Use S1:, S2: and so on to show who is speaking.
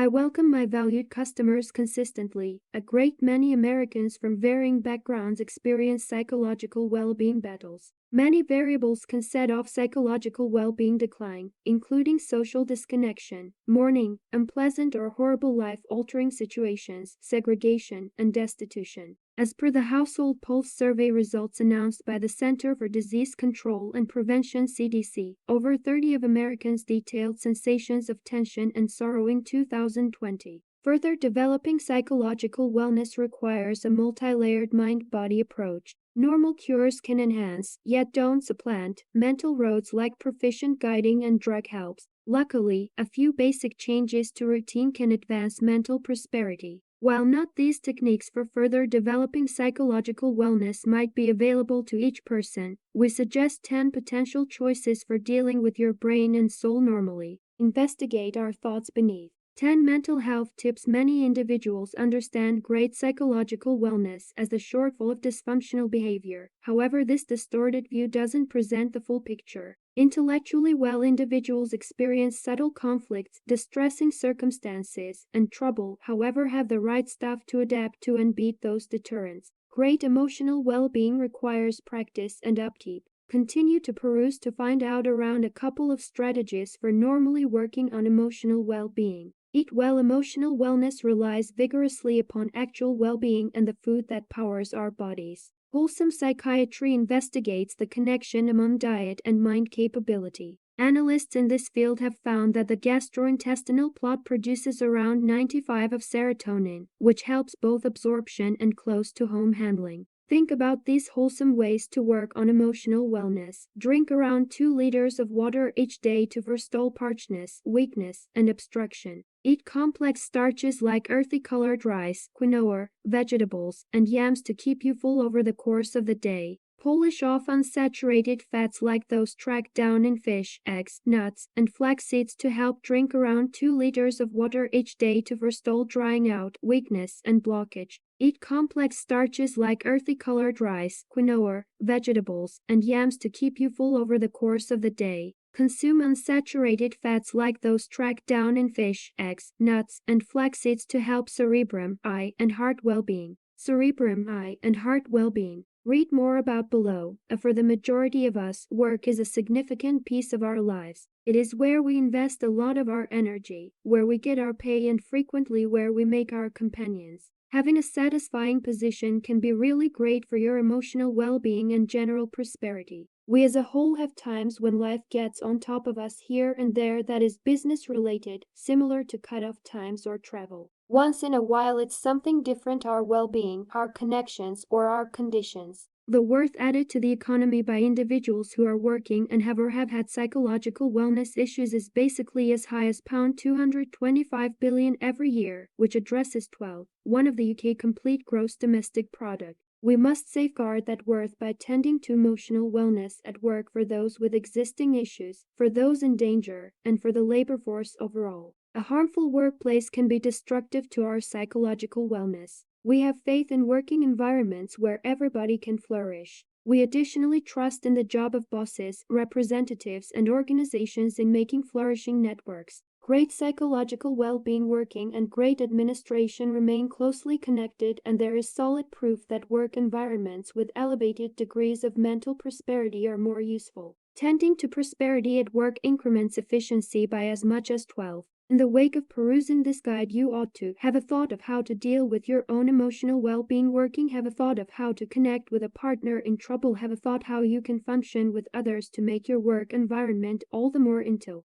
S1: welcome my valued customers consistently. A great many Americans from varying backgrounds experience psychological well-being battles. Many variables can set off psychological well-being decline, including social disconnection, mourning, unpleasant or horrible life-altering situations, segregation, and destitution. As per the Household Pulse survey results announced by the Center for Disease Control and Prevention (CDC), over 30 of Americans detailed sensations of tension and sorrow in 2020. Further developing psychological wellness requires a multi-layered mind-body approach. Normal cures can enhance, yet don't supplant, mental roads like proficient guiding and drug helps. Luckily, a few basic changes to routine can advance mental prosperity. While not these techniques for further developing psychological wellness might be available to each person, we suggest 10 potential choices for dealing with your brain and soul normally. Investigate our thoughts beneath. 10 mental health tips. Many individuals understand great psychological wellness as the shortfall of dysfunctional behavior. However, this distorted view doesn't present the full picture. Intellectually well individuals experience subtle conflicts, distressing circumstances, and trouble, however have the right stuff to adapt to and beat those deterrents. Great emotional well-being requires practice and upkeep. Continue to peruse to find out around a couple of strategies for normally working on emotional well-being. Eat well. Emotional wellness relies vigorously upon actual well-being and the food that powers our bodies. Wholesome psychiatry investigates the connection among diet and mind capability. Analysts in this field have found that the gastrointestinal plot produces around 95% of serotonin, which helps both absorption and close-to-home handling. Think about these wholesome ways to work on emotional wellness. Drink around 2 liters of water each day to forestall parchness, weakness, and obstruction. Eat complex starches like earthy-colored rice, quinoa, vegetables, and yams to keep you full over the course of the day. Polish off unsaturated fats like those tracked down in fish, eggs, nuts, and flax seeds to help. Drink around 2 liters of water each day to forestall drying out, weakness, and blockage. Eat complex starches like earthy-colored rice, quinoa, vegetables, and yams to keep you full over the course of the day. Consume unsaturated fats like those tracked down in fish, eggs, nuts, and flax seeds to help cerebrum, eye, and heart well-being. Cerebrum, eye, and heart well-being. Read more about below. For the majority of us, work is a significant piece of our lives. It is where we invest a lot of our energy, where we get our pay, and frequently where we make our companions. Having a satisfying position can be really great for your emotional well-being and general prosperity. We as a whole have times when life gets on top of us here and there that is business-related, similar to cut-off times or travel. Once in a while it's something different: our well-being, our connections, or our conditions. The worth added to the economy by individuals who are working and have or have had psychological wellness issues is basically as high as £225 billion every year, which addresses 12.1% of the UK complete gross domestic product. We must safeguard that worth by tending to emotional wellness at work for those with existing issues, for those in danger, and for the labor force overall. A harmful workplace can be destructive to our psychological wellness. We have faith in working environments where everybody can flourish. We additionally trust in the job of bosses, representatives, and organizations in making flourishing networks. Great psychological well-being, working, and great administration remain closely connected, and there is solid proof that work environments with elevated degrees of mental prosperity are more useful. Tending to prosperity at work increments efficiency by as much as 12. In the wake of perusing this guide, you ought to have a thought of how to deal with your own emotional well-being working, have a thought of how to connect with a partner in trouble, have a thought how you can function with others to make your work environment all the more into